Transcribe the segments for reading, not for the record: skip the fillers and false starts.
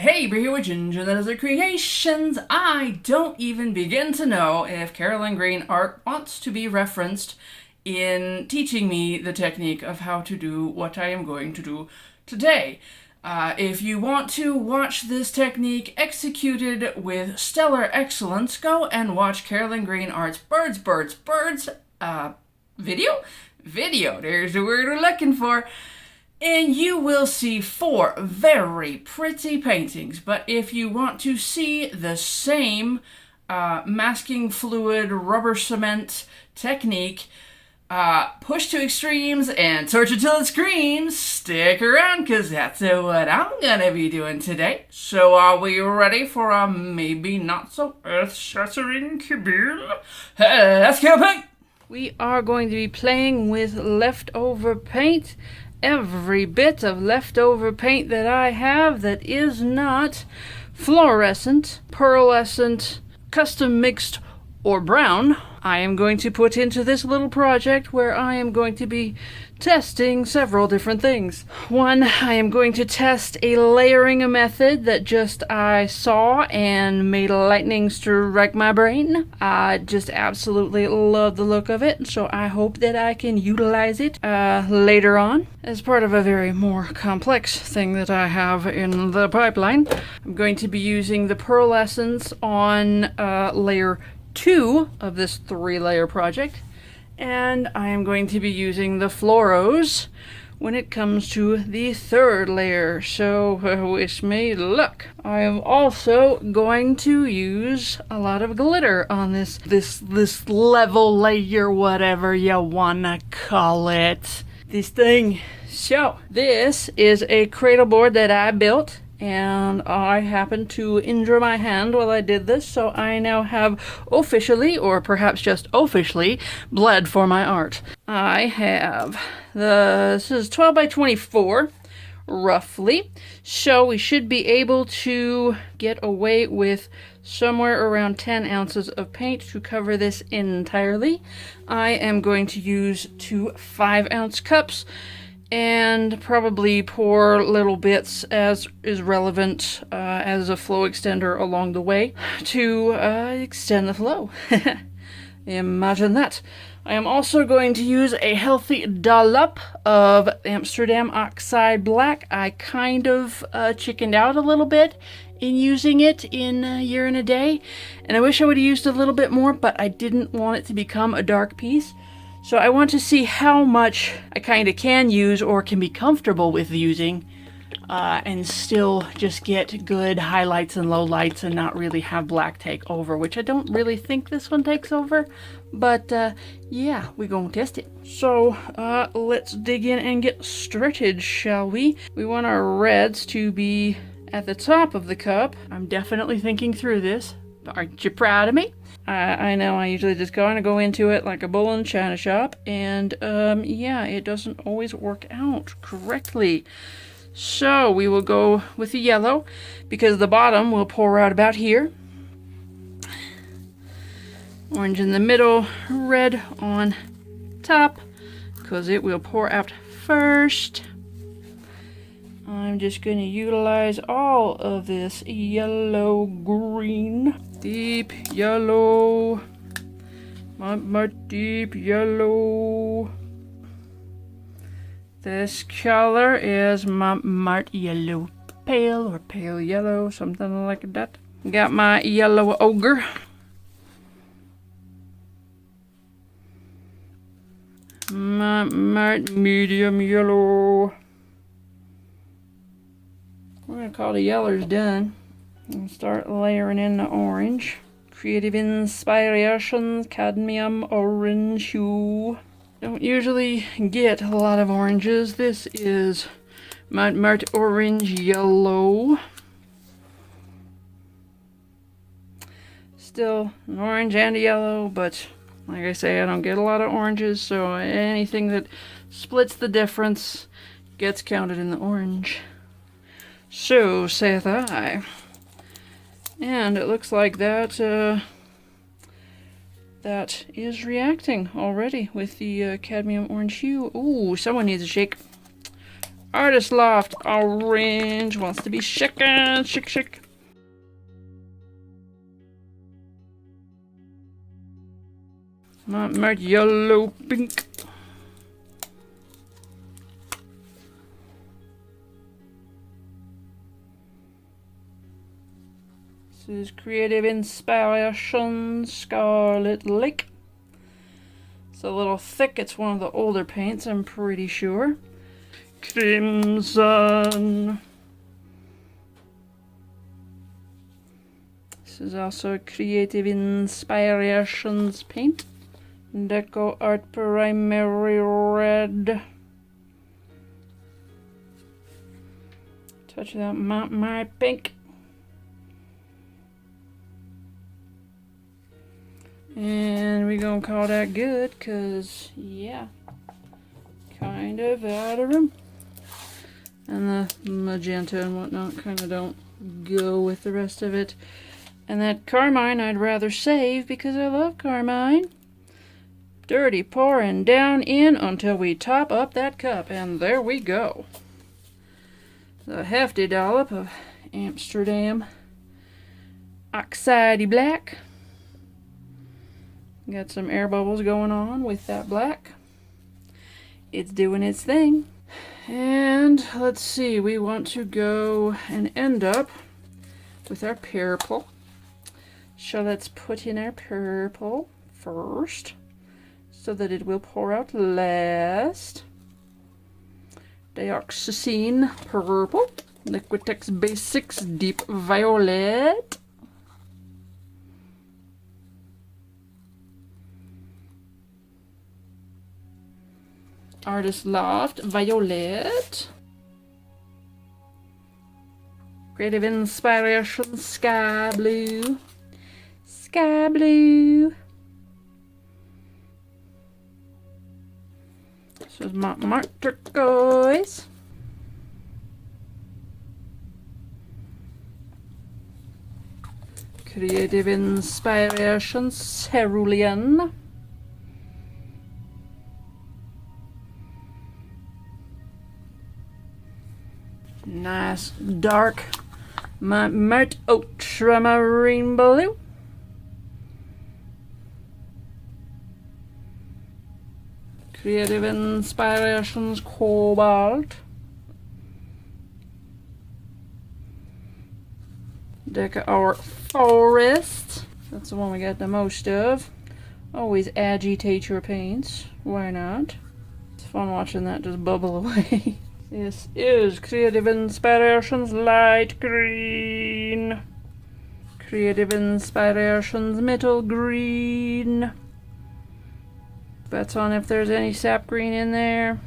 Hey, we're here with Ginger, that is our creations. I don't even begin to know if Caroline Green art wants to be referenced in teaching me the technique of how to do what I am going to do today. If you want to watch this technique executed with stellar excellence, go and watch Caroline Green Art's Birds, video? Video, there's the word we're looking for. And you will see 4 very pretty paintings. But if you want to see the same masking fluid rubber cement technique pushed to extremes and torch it till it screams, stick around because that's what I'm gonna be doing today. So are we ready for a maybe not so earth-shattering kaboom? Let's go paint! We are going to be playing with leftover paint. Every bit of leftover paint that I have that is not fluorescent, pearlescent, custom mixed, or brown, I am going to put into this little project where I am going to be testing several different things. One, I am going to test a layering method that just I saw and made lightning strike my brain. I just absolutely love the look of it, so I hope that I can utilize it later on as part of a very more complex thing that I have in the pipeline. I'm going to be using the pearlescence on layer 2 of this 3-layer project, and I am going to be using the Fluros when it comes to the 3rd layer, so wish me luck. I am also going to use a lot of glitter on this level layer, whatever you wanna call it, this thing. So this is a cradle board that I built, and I happened to injure my hand while I did this, so I now have officially, or perhaps just officially, bled for my art. I have this is 12 by 24, roughly, so we should be able to get away with somewhere around 10 ounces of paint to cover this entirely. I am going to use 2 5-ounce cups, and probably pour little bits as is relevant as a flow extender along the way to extend the flow. Imagine that. I am also going to use a healthy dollop of Amsterdam Oxide Black. I kind of chickened out a little bit in using it in a year and a day, and I wish I would have used a little bit more, but I didn't want it to become a dark piece. So I want to see how much I kind of can use or can be comfortable with using and still just get good highlights and lowlights and not really have black take over, which I don't really think this one takes over, but yeah, we're gonna test it. So let's dig in and get started, shall we? We want our reds to be at the top of the cup. I'm definitely thinking through this. Aren't you proud of me? I know I usually just kind of go into it like a bull in a china shop, and yeah, it doesn't always work out correctly. So we will go with the yellow, because the bottom will pour out about here. Orange in the middle, red on top, because it will pour out first. I'm just going to utilize all of this yellow green. Deep yellow. My deep yellow. This color is my Marte yellow pale or pale yellow, something like that. Got my yellow ochre. My Marte medium yellow. We're going to call the yellows done and start layering in the orange. Creative Inspirations, Cadmium Orange Hue. Don't usually get a lot of oranges. This is Marte Orange Yellow. Still an orange and a yellow, but like I say, I don't get a lot of oranges, so anything that splits the difference gets counted in the orange. So saith I. And it looks like that that is reacting already with the cadmium orange hue. Ooh, someone needs a shake. Artist Loft orange wants to be shaken, shake. Marte yellow pink. This is Creative Inspiration Scarlet Lake. It's a little thick. It's one of the older paints, I'm pretty sure. Crimson. This is also a Creative Inspirations paint. Decoart Primary Red. Touch that my pink. And we gonna call that good, cause yeah, kind of out of room. And the magenta and whatnot kind of don't go with the rest of it. And that carmine I'd rather save because I love carmine. Dirty pouring down in until we top up that cup, and there we go. The hefty dollop of Amsterdam Oxide black. Got some air bubbles going on with that black. It's doing its thing. And let's see, we want to go and end up with our purple. So let's put in our purple first so that it will pour out last. Dioxazine purple. Liquitex Basics deep violet. Artist Loft violet. Creative Inspiration sky blue. Sky blue. This is Mont turquoise. Creative Inspiration Cerulean. Nice dark Marte Ultramarine blue. Creative Inspirations Cobalt. Decoart Forest. That's the one we got the most of. Always agitate your paints. Why not? It's fun watching that just bubble away. This is Creative Inspirations Light Green. Creative Inspirations Metal Green. That's on if there's any sap green in there.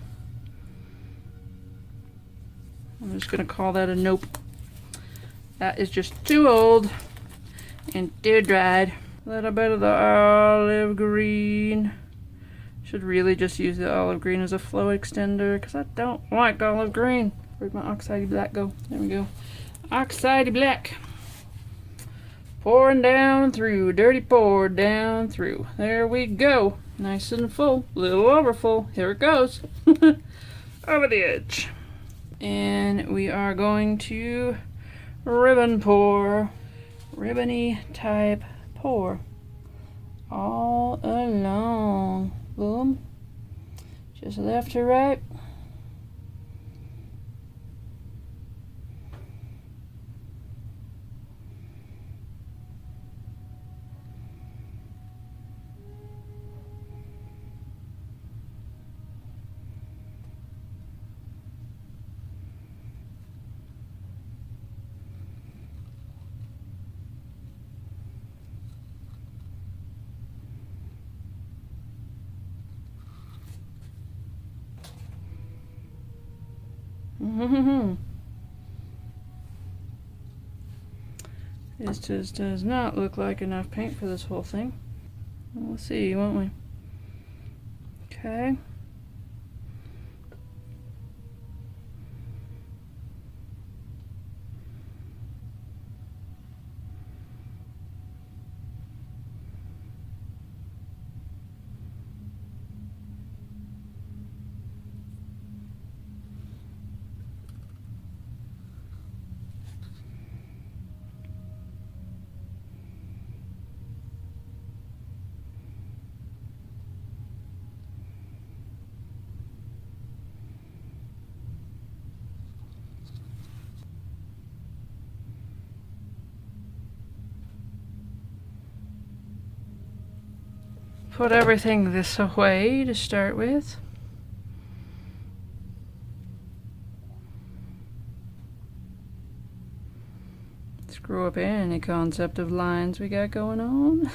I'm just going to call that a nope. That is just too old and too dried. A little bit of the olive green. Should really just use the olive green as a flow extender because I don't like olive green. Where'd my oxide black go? There we go. Oxide black. Pouring down through. Dirty pour down through. There we go. Nice and full. Little over full. Here it goes. Over the edge. And we are going to ribbon pour. Ribbony type pour. All along. Boom. Just left to right. This just does not look like enough paint for this whole thing. We'll see, won't we? Okay. put everything this way to start with. Screw up any concept of lines we got going on.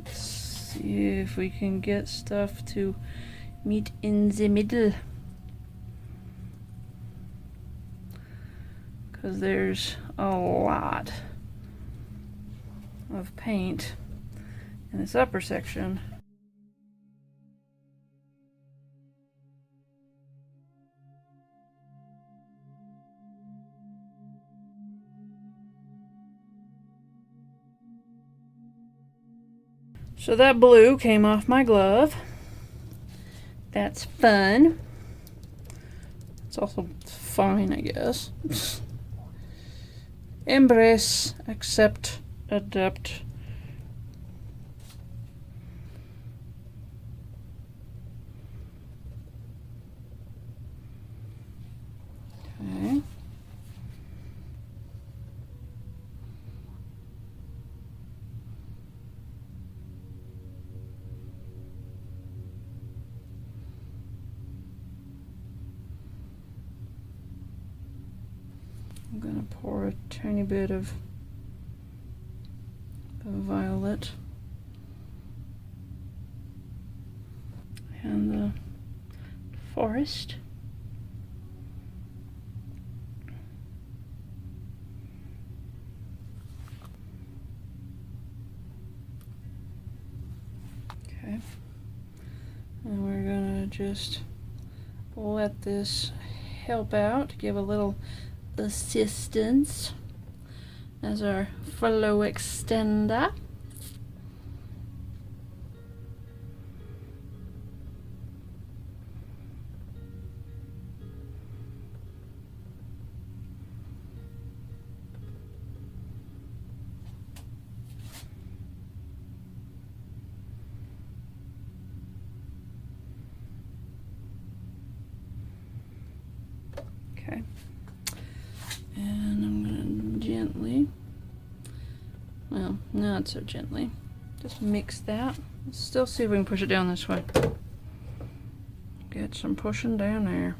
Let's see if we can get stuff to meet in the middle. Because there's a lot of paint in this upper section. So that blue came off my glove. That's fun. It's also fine, I guess. Embrace, accept, adapt. Okay. I'm gonna pour a tiny bit of violet and the forest. Okay, and we're gonna just let this help out, give a little assistance as our flow extender. Okay. And I'm going to gently, well, not so gently, just mix that. Let's still see if we can push it down this way. Get some pushing down there.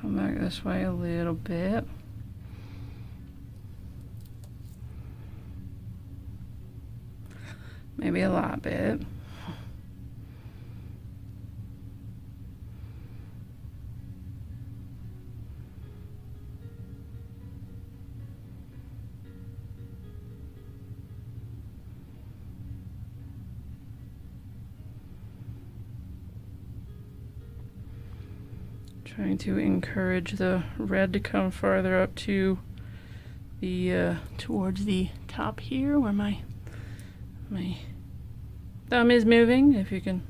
Come back this way a little bit. Maybe a lot bit. Trying to encourage the red to come farther up to the towards the top here where my thumb is moving. If you can,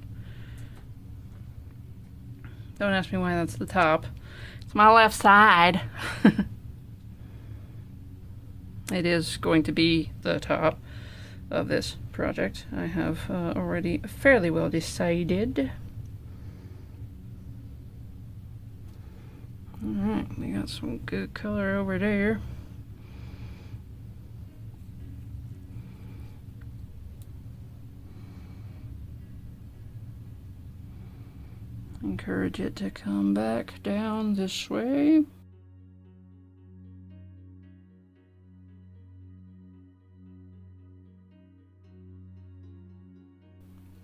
don't ask me why that's the top. It's my left side. It is going to be the top of this project. I have already fairly well decided. Alright, we got some good color over there. Encourage it to come back down this way.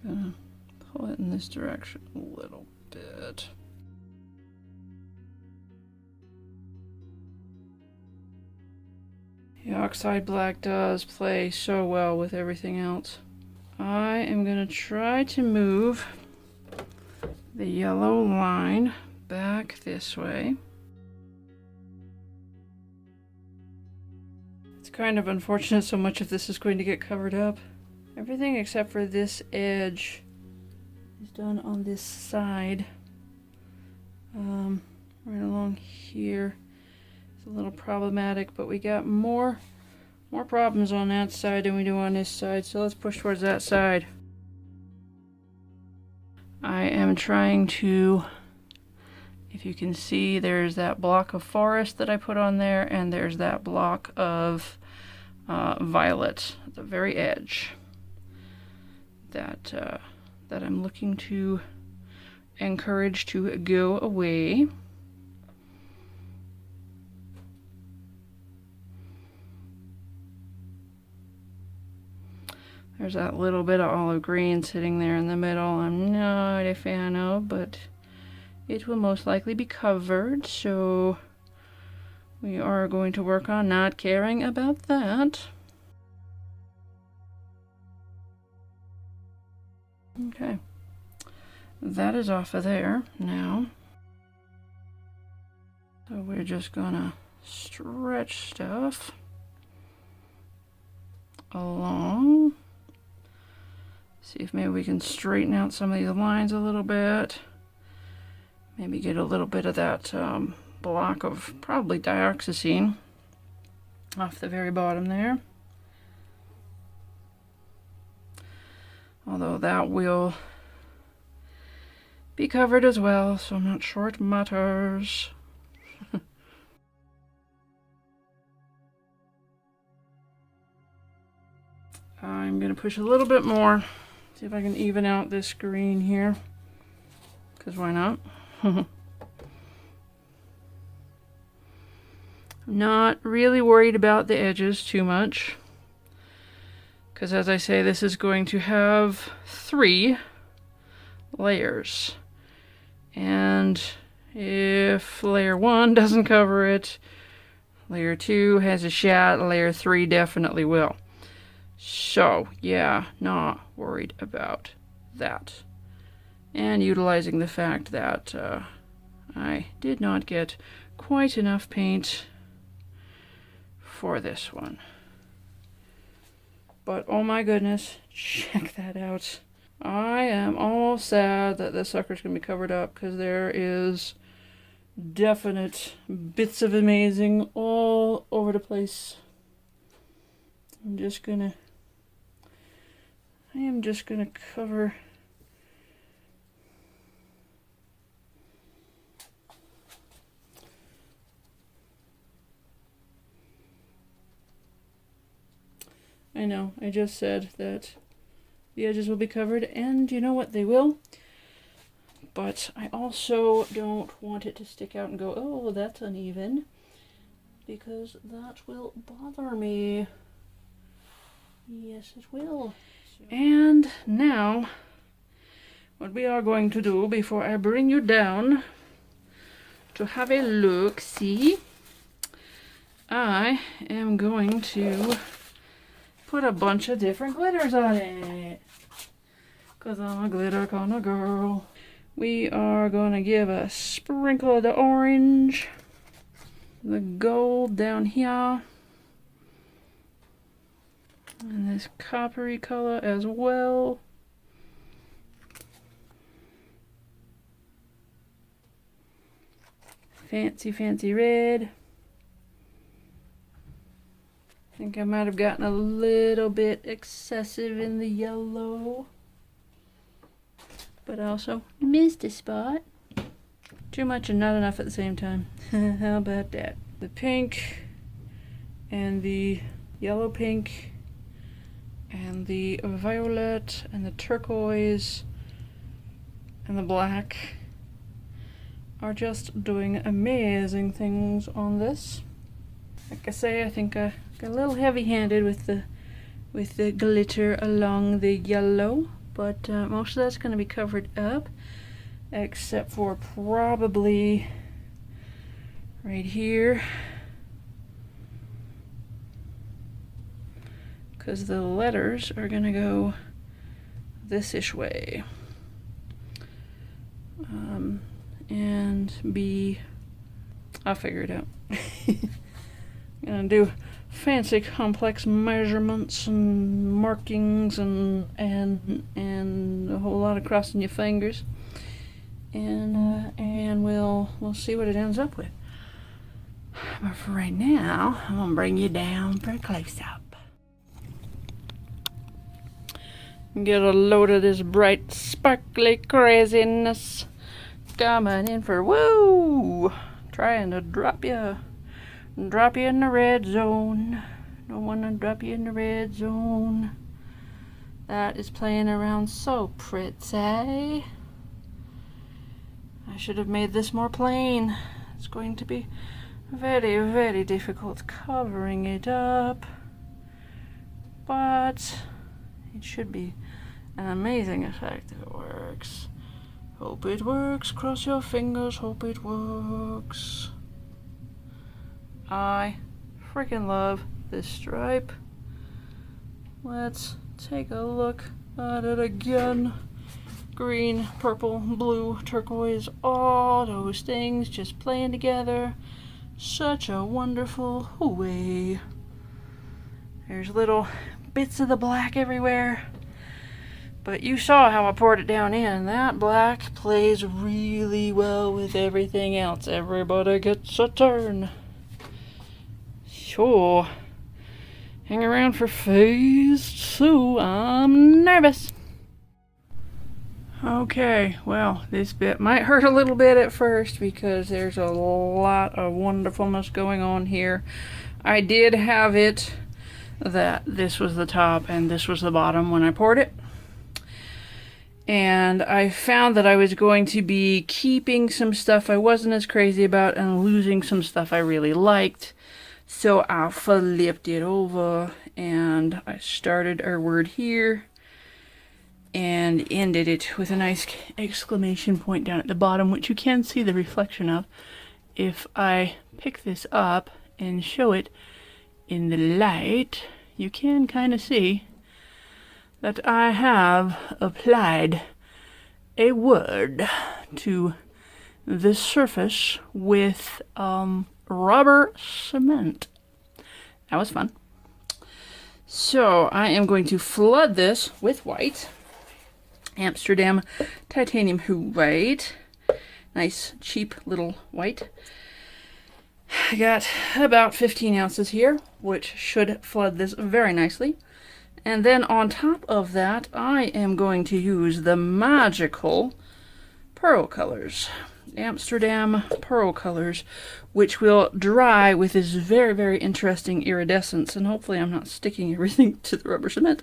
Gonna pull it in this direction a little bit. The Oxide black does play so well with everything else. I am going to try to move the yellow line back this way. kind of unfortunate so much of this is going to get covered up. Everything except for this edge is done on this side. Right along here. It's a little problematic, but we got more problems on that side than we do on this side, so let's push towards that side. I am trying to, if you can see, there's that block of forest that I put on there, and there's that block of violet at the very edge that I'm looking to encourage to go away. There's that little bit of olive green sitting there in the middle I'm not a fan of, but it will most likely be covered, so we are going to work on not caring about that. Okay, that is off of there now. So we're just gonna stretch stuff along. See if maybe we can straighten out some of these lines a little bit. Maybe get a little bit of that block of probably dioxazine off the very bottom there. Although that will be covered as well, so I'm not sure it matters. I'm going to push a little bit more. See if I can even out this green here, because why not? I'm not really worried about the edges too much, because as I say, this is going to have 3 layers, and if layer 1 doesn't cover it, layer 2 has a shot, layer 3 definitely will. So, yeah, not worried about that. And utilizing the fact that I did not get quite enough paint for this one. But, oh my goodness, check that out. I am all sad that this sucker's going to be covered up, because there is definite bits of amazing all over the place. I am just gonna cover I know, I just said that the edges will be covered, and you know what, they will. But I also don't want it to stick out and go, oh, that's uneven, because that will bother me. Yes, it will. And now, what we are going to do before I bring you down to have a look, see, I am going to put a bunch of different glitters on it, because I'm a glitter kind of girl. We are going to give a sprinkle of the orange, the gold down here, and this coppery color as well. Fancy, fancy red. I think I might have gotten a little bit excessive in the yellow, but also missed a spot. Too much and not enough at the same time. How about that? The pink and the yellow pink and the violet and the turquoise and the black are just doing amazing things on this. Like I say, I think I got a little heavy-handed with the glitter along the yellow, but most of that's going to be covered up, except for probably right here, because the letters are going to go this-ish way. And I'll figure it out. I'm gonna do fancy complex measurements and markings and a whole lot of crossing your fingers, and we'll see what it ends up with. But for right now, I'm gonna bring you down for a close-up. Get a load of this bright, sparkly craziness coming in for woo! Trying to drop you in the red zone. Don't want to drop you in the red zone. That is playing around so pretty. I should have made this more plain. It's going to be very, very difficult covering it up, but it should be an amazing effect if it works. Hope it works. Cross your fingers. Hope it works. I freaking love this stripe. Let's take a look at it again. Green, purple, blue, turquoise, all those things just playing together. Such a wonderful way. There's little bits of the black everywhere. But you saw how I poured it down in. That black plays really well with everything else. Everybody gets a turn. Sure. Hang around for phase 2. I'm nervous. Okay, well, this bit might hurt a little bit at first because there's a lot of wonderfulness going on here. I did have it that this was the top and this was the bottom when I poured it. And I found that I was going to be keeping some stuff I wasn't as crazy about and losing some stuff I really liked. So I flipped it over and I started our word here and ended it with a nice exclamation point down at the bottom, which you can see the reflection of if I pick this up and show it in the light. You can kind of see that I have applied a word to the surface with rubber cement. That was fun. So I am going to flood this with white. Amsterdam titanium white. Nice cheap little white. I got about 15 ounces here, which should flood this very nicely. And then on top of that, I am going to use the magical pearl colors. Amsterdam pearl colors, which will dry with this very, very interesting iridescence. And hopefully I'm not sticking everything to the rubber cement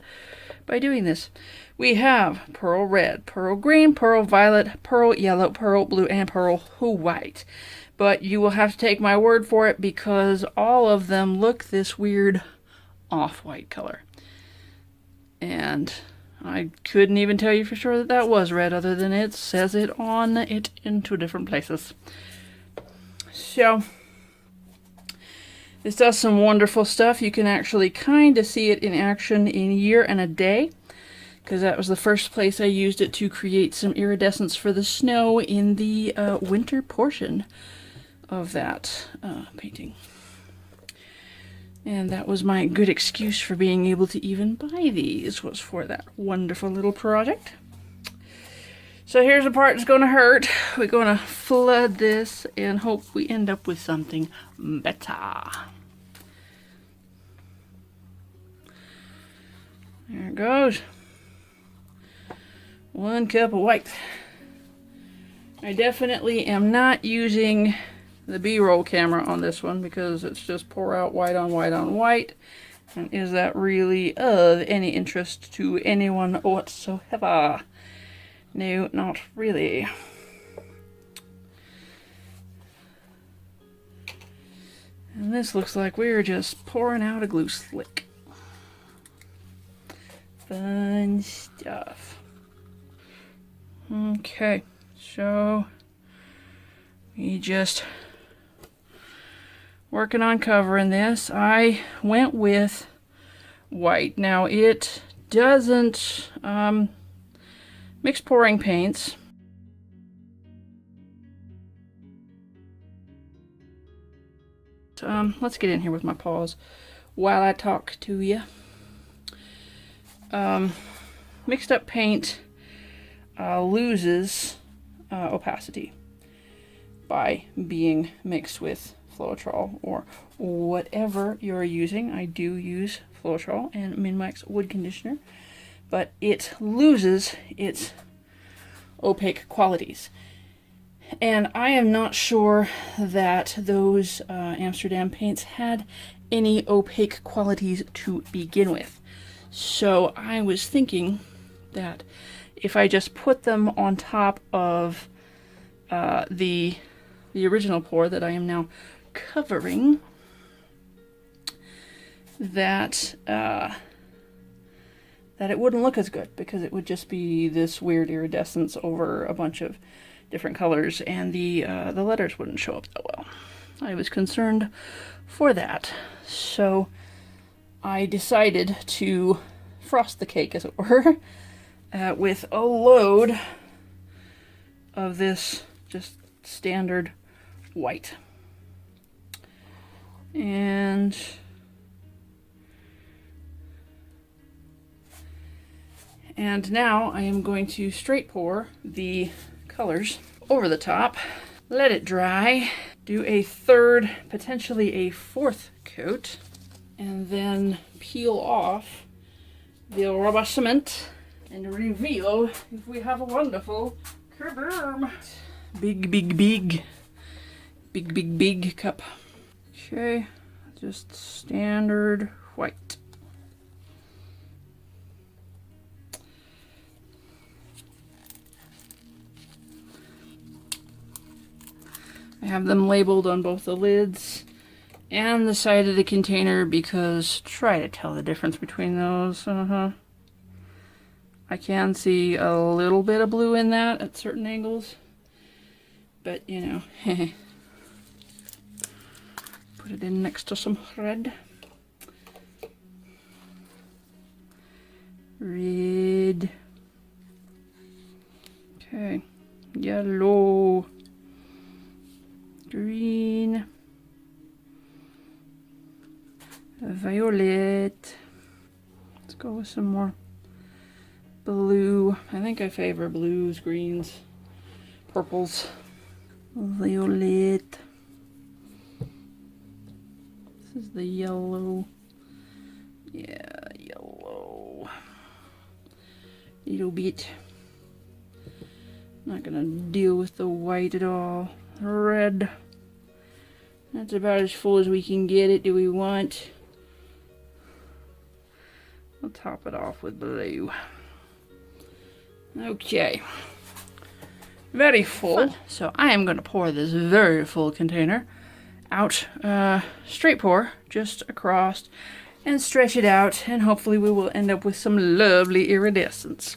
by doing this. We have pearl red, pearl green, pearl violet, pearl yellow, pearl blue, and pearl white. But you will have to take my word for it because all of them look this weird off-white color. And I couldn't even tell you for sure that that was red, other than it says it on it in 2 different places. So this does some wonderful stuff. You can actually kind of see it in action in Year and a Day, because that was the first place I used it to create some iridescence for the snow in the winter portion of that painting. And that was my good excuse for being able to even buy these, was for that wonderful little project. So here's the part that's going to hurt. We're going to flood this and hope we end up with something better. There it goes. 1 cup of white. I definitely am not using the B-roll camera on this one because it's just pour out white on white on white. And is that really of any interest to anyone whatsoever? No, not really. And this looks like we're just pouring out a glue slick. Fun stuff. Okay, so we just working on covering this. I went with white. Now it doesn't mix pouring paints. Let's get in here with my paws. while I talk to you. Mixed up paint loses opacity by being mixed with Floetrol or whatever you're using. I do use Floetrol and Minwax wood conditioner, but it loses its opaque qualities. And I am not sure that those Amsterdam paints had any opaque qualities to begin with. So I was thinking that if I just put them on top of the original pour that I am now covering, that it wouldn't look as good, because it would just be this weird iridescence over a bunch of different colors, and the letters wouldn't show up that well. I was concerned for that, so I decided to frost the cake, as it were, with a load of this just standard white. And now I am going to straight pour the colors over the top, let it dry, do a third, potentially a fourth coat, and then peel off the rubber cement and reveal if we have a wonderful kaboom. Big cup. Okay, just standard white. I have them labeled on both the lids and the side of the container, because try to tell the difference between those. I can see a little bit of blue in that at certain angles, but you know, put it in next to some red. Red. Okay, yellow. Green, violet. Let's go with some more blue. I think I favor blues, greens, purples. Violet. This is the yellow. Yeah, yellow. Little bit. Not gonna deal with the white at all. Red. That's about as full as we can get it. Do we want? We'll top it off with blue. Okay. Very full. So I am going to pour this very full container out, straight pour, just across, and stretch it out, and hopefully we will end up with some lovely iridescence.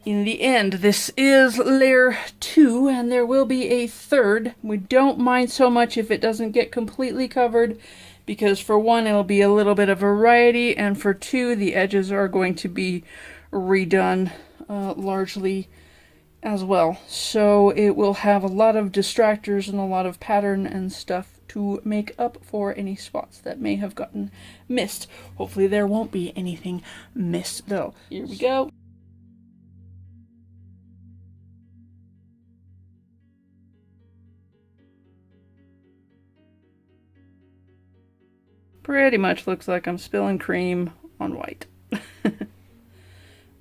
In the end, this is layer 2, and there will be a third. We don't mind so much if it doesn't get completely covered, because for one, it'll be a little bit of variety, and for two, the edges are going to be redone largely as well. So it will have a lot of distractors and a lot of pattern and stuff to make up for any spots that may have gotten missed. Hopefully there won't be anything missed, though. Here we go. Pretty much looks like I'm spilling cream on white.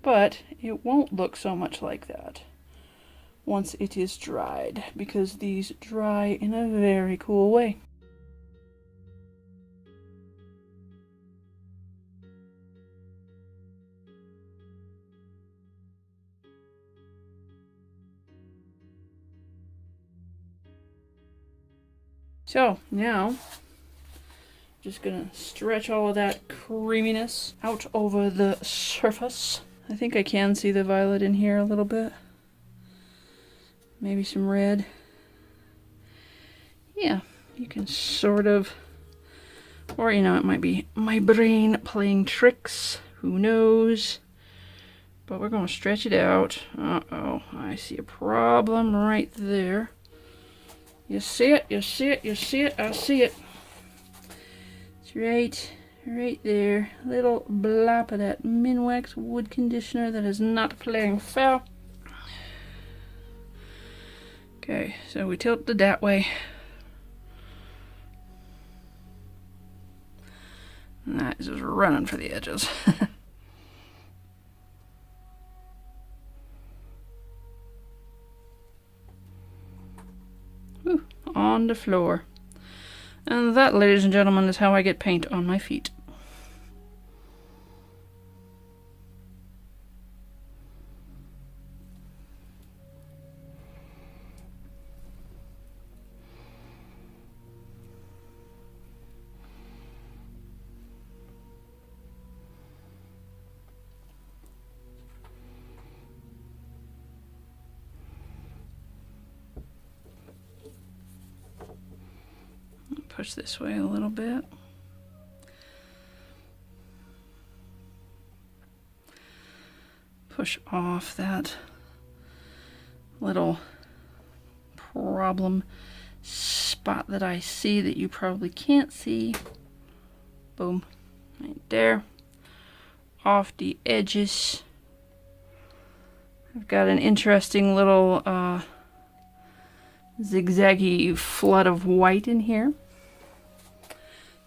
But it won't look so much like that once it is dried, because these dry in a very cool way. So now, just gonna stretch all of that creaminess out over the surface. I think I can see the violet in here a little bit. Maybe some red. Yeah, you can sort of, or you know, it might be my brain playing tricks. Who knows? But we're gonna stretch it out. Uh-oh, I see a problem right there. You see it, you see it, you see it, I see it. It's right there. Little blop of that Minwax wood conditioner that is not playing fair. Okay, so we tilt it that way. And that is just running for the edges. Whew, on the floor. And that, ladies and gentlemen, is how I get paint on my feet. Push this way a little bit. Push off that little problem spot that I see that you probably can't see. Boom. Right there. Off the edges. I've got an interesting little zigzaggy flood of white in here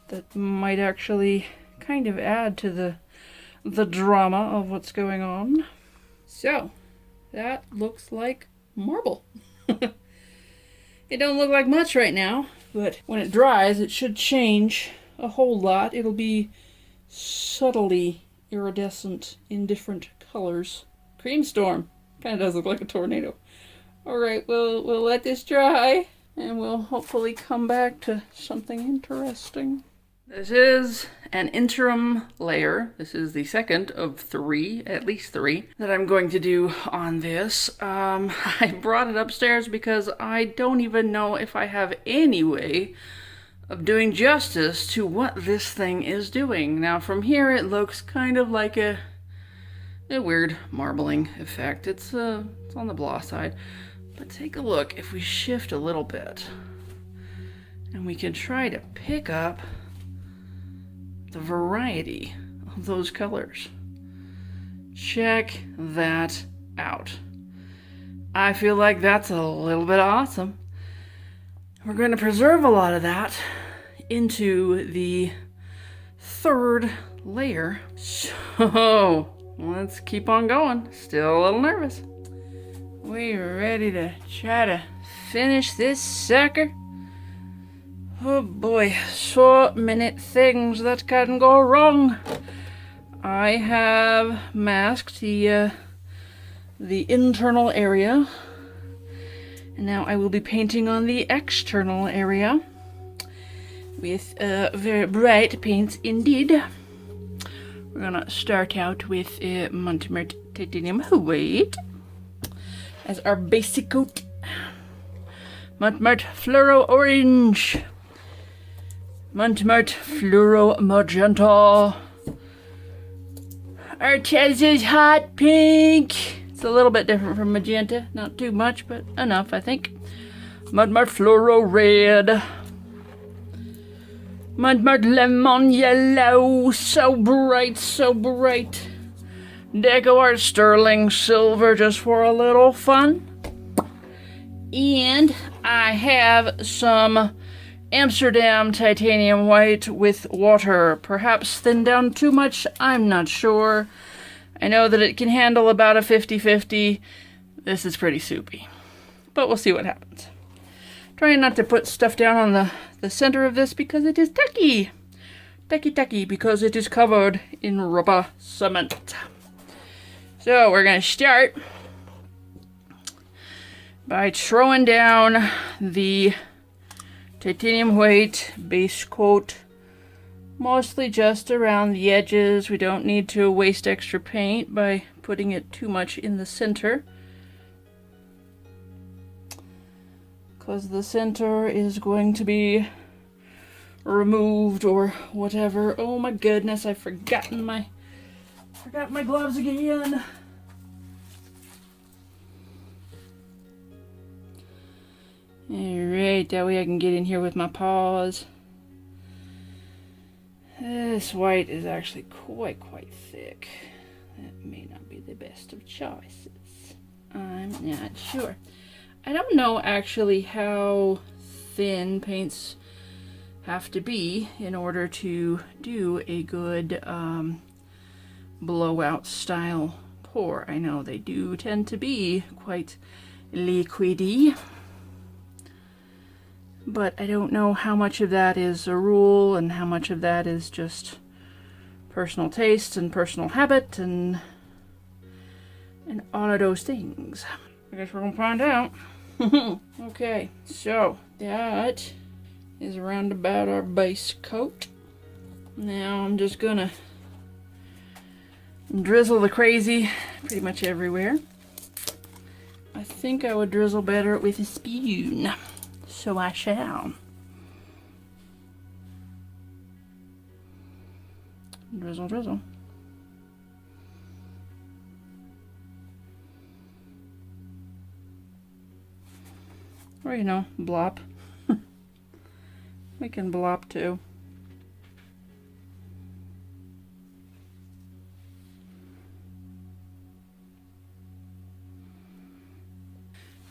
that might actually kind of add to the drama of what's going on. So that looks like marble. It don't look like much right now, but when it dries it should change a whole lot. It'll be subtly iridescent in different colors. Cream storm. Kind of does look like a tornado. Alright, we'll let this dry and we'll hopefully come back to something interesting. This is an interim layer. This is the second of three, at least three, that I'm going to do on this. I brought it upstairs because I don't even know if I have any way of doing justice to what this thing is doing. Now from here it looks kind of like a weird marbling effect. It's on the blah side. But take a look, if we shift a little bit and we can try to pick up the variety of those colors. Check that out. I feel like that's a little bit awesome. We're going to preserve a lot of that into the third layer. So let's keep on going. Still a little nervous. We're ready to try to finish this sucker. Oh boy, so many things that can go wrong. I have masked the internal area, and now I will be painting on the external area with very bright paints indeed. We're gonna start out with Mont Titanium White as our basic coat. Mont Fluro Orange. Mont Fluro Magenta. Arteza's Hot Pink. It's a little bit different from magenta. Not too much, but enough, I think. Mont Fluro Red. Mont Lemon Yellow. So bright, so bright. Decoart Sterling Silver, just for a little fun. And I have some Amsterdam Titanium White with water. Perhaps thinned down too much, I'm not sure. I know that it can handle about a 50-50. This is pretty soupy. But we'll see what happens. Trying not to put stuff down on the center of this because it is tacky. Tacky, because it is covered in rubber cement. So we're going to start by throwing down the titanium white base coat, mostly just around the edges. We don't need to waste extra paint by putting it too much in the center, because the center is going to be removed or whatever. Oh my goodness, I've forgotten my gloves again. Alright, that way I can get in here with my paws. This white is actually quite thick. That may not be the best of choices. I'm not sure. I don't know actually how thin paints have to be in order to do a good blowout style pour. I know they do tend to be quite liquidy, but I don't know how much of that is a rule and how much of that is just personal taste and personal habit and all of those things. I guess we're gonna find out. Okay, so that is around about our base coat. Now I'm just gonna drizzle the crazy pretty much everywhere. I think I would drizzle better with a spoon, so I shall. Drizzle, drizzle. Or, you know, blop. We can blop too.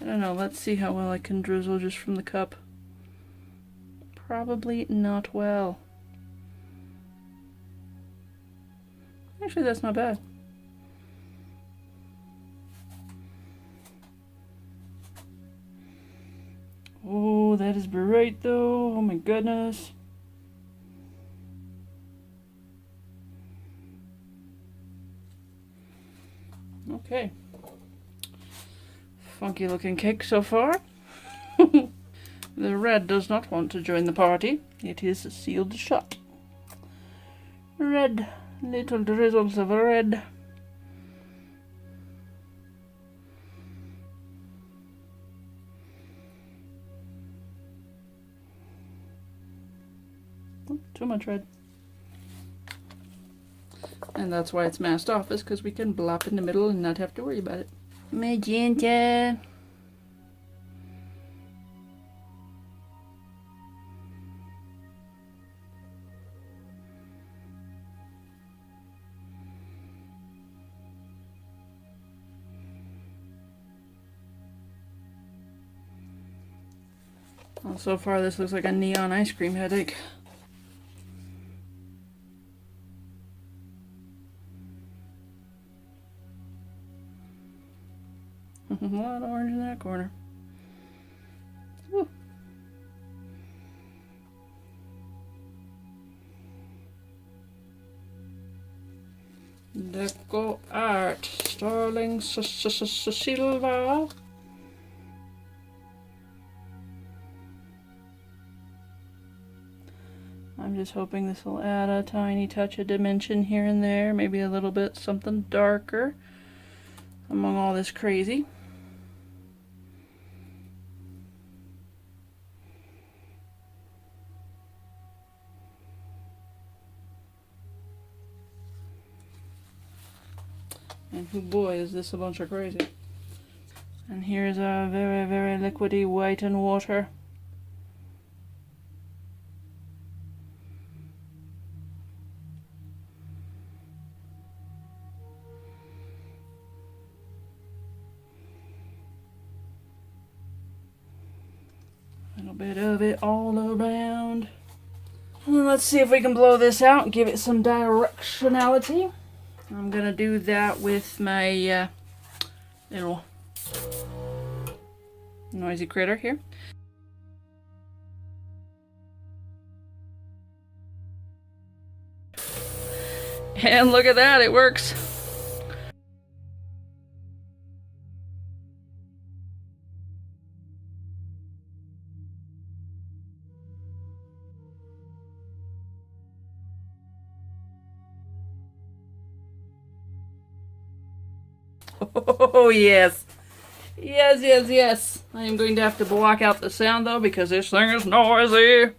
I don't know, let's see how well I can drizzle just from the cup. Probably not well. Actually, that's not bad. Oh, that is bright though. Oh my goodness. Okay. Funky looking cake so far. The red does not want to join the party. It is sealed shut. Red. Little drizzles of red. Oh, too much red. And that's why it's masked off, is because we can blop in the middle and not have to worry about it. Magenta. Well, so far this looks like a neon ice cream headache. A lot of orange in that corner. Woo. Decoart, Starling Silva. I'm just hoping this will add a tiny touch of dimension here and there, maybe a little bit something darker among all this crazy. And oh boy, is this a bunch of crazy. And here's a very liquidy white and water. A little bit of it all around. And let's see if we can blow this out and give it some directionality. I'm gonna do that with my little noisy critter here. And look at that, it works. Oh yes. Yes. I am going to have to block out the sound though because this thing is noisy.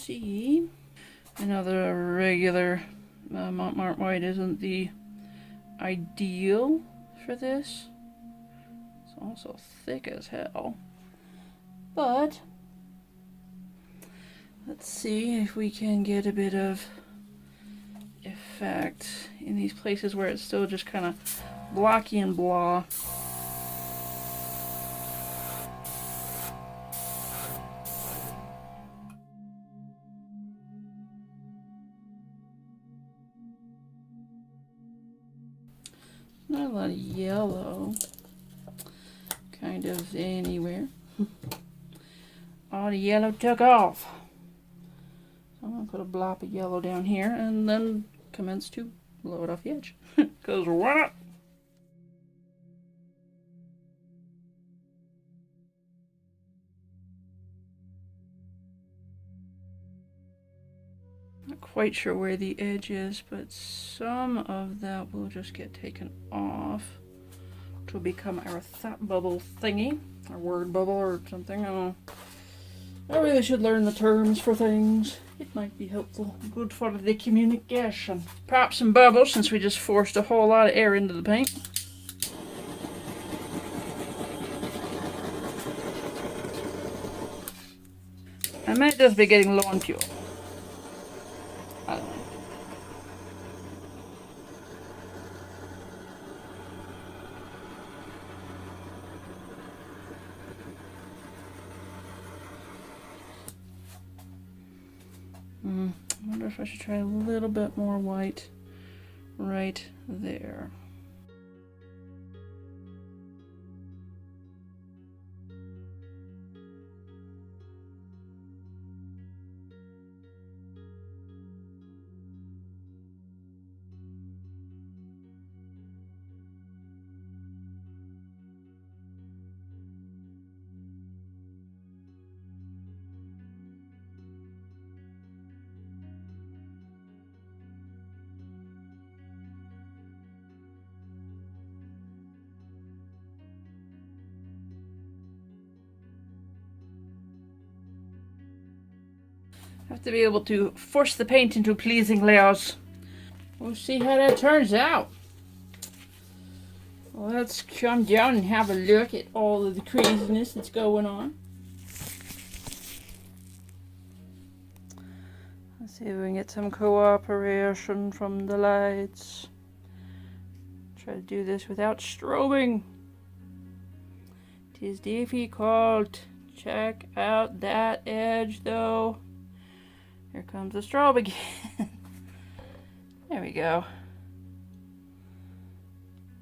see. I know the regular Mont white isn't the ideal for this. It's also thick as hell. But let's see if we can get a bit of effect in these places where it's still just kind of blocky and blah. Not a lot of yellow, kind of anywhere. All the yellow took off. So I'm going to put a blob of yellow down here and then commence to blow it off the edge. Because why not? Not quite sure where the edge is, but some of that will just get taken off, which will become our thought bubble thingy, our word bubble or something. I don't know. I really should learn the terms for things. It might be helpful. Good for the communication. Pop some bubbles since we just forced a whole lot of air into the paint. I might just be getting low on fuel. I don't know. I wonder if I should try a little bit more white right there. Have to be able to force the paint into pleasing layers. We'll see how that turns out. Well, let's come down and have a look at all of the craziness that's going on. Let's see if we can get some cooperation from the lights. Try to do this without strobing. It is difficult. Check out that edge though. Here comes the strobe again. There we go.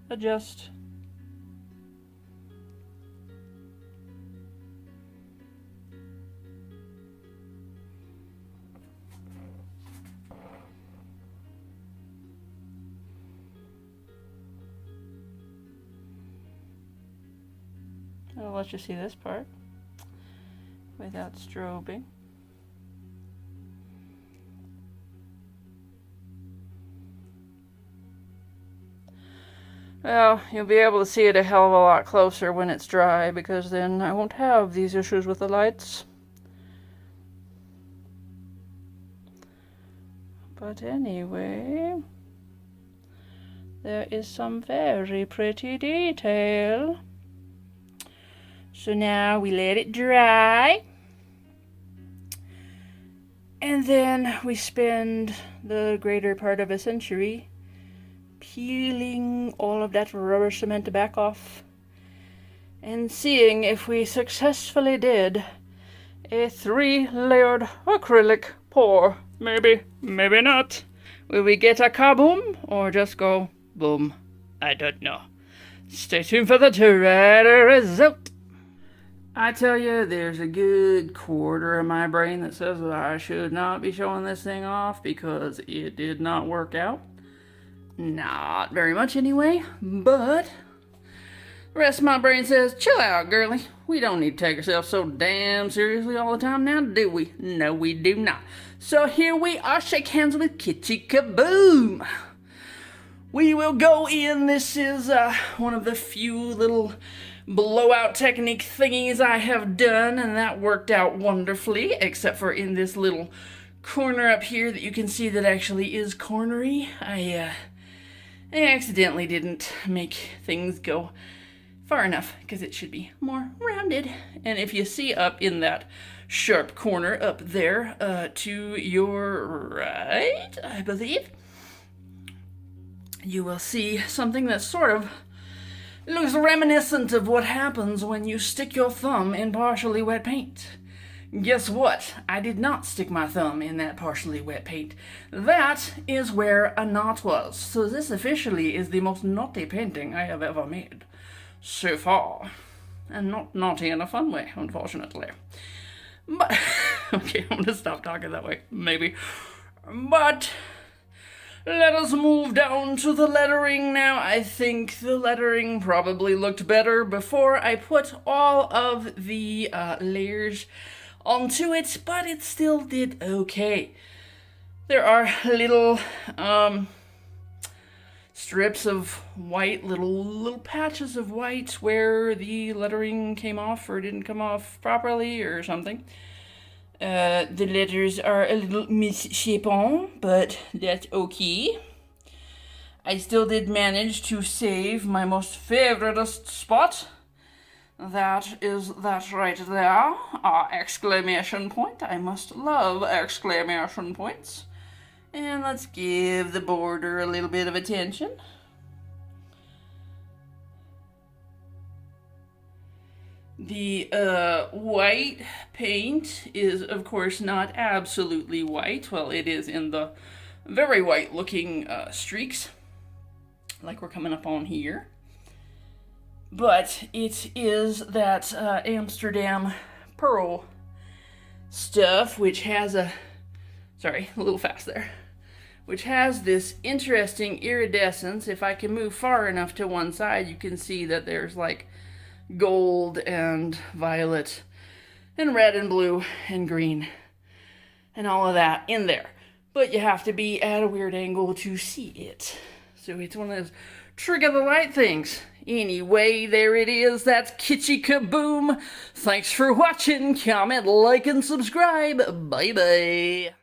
Adjust. I'll let you see this part without strobing. Well, you'll be able to see it a hell of a lot closer when it's dry, because then I won't have these issues with the lights. But anyway, there is some very pretty detail. So now we let it dry. And then we spend the greater part of a century peeling all of that rubber cement back off and seeing if we successfully did a 3-layered acrylic pour. Maybe, maybe not. Will we get a kaboom or just go boom? I don't know. Stay tuned for the result. I tell you, there's a good quarter of my brain that says that I should not be showing this thing off because it did not work out. Not very much anyway, but the rest of my brain says, chill out, girly. We don't need to take ourselves so damn seriously all the time now, do we? No, we do not. So here we are, shake hands with Kitschy Kaboom. We will go in. This is one of the few little blowout technique thingies I have done, and that worked out wonderfully, except for in this little corner up here that you can see that actually is cornery. I accidentally didn't make things go far enough because it should be more rounded. And if you see up in that sharp corner up there to your right, I believe, you will see something that sort of looks reminiscent of what happens when you stick your thumb in partially wet paint. Guess what? I did not stick my thumb in that partially wet paint. That is where a knot was. So this officially is the most naughty painting I have ever made so far. And not naughty in a fun way, unfortunately. But, okay, I'm gonna stop talking that way, maybe. But let us move down to the lettering now. I think the lettering probably looked better before I put all of the layers onto it, but it still did okay. There are little strips of white, little patches of white where the lettering came off or didn't come off properly or something. The letters are a little misshapen, but that's okay. I still did manage to save my most favoriteest spot. That is that right there. Exclamation point. I must love exclamation points. And let's give the border a little bit of attention. The white paint is, of course, not absolutely white. Well, it is in the very white looking streaks, like we're coming up on here. But it is that Amsterdam pearl stuff, which has a little fast there, which has this interesting iridescence. If I can move far enough to one side, you can see that there's like gold and violet and red and blue and green and all of that in there. But you have to be at a weird angle to see it. So it's one of those trick of the light things. Anyway, there it is. That's Kitschy Kaboom. Thanks for watching. Comment, like, and subscribe. Bye-bye.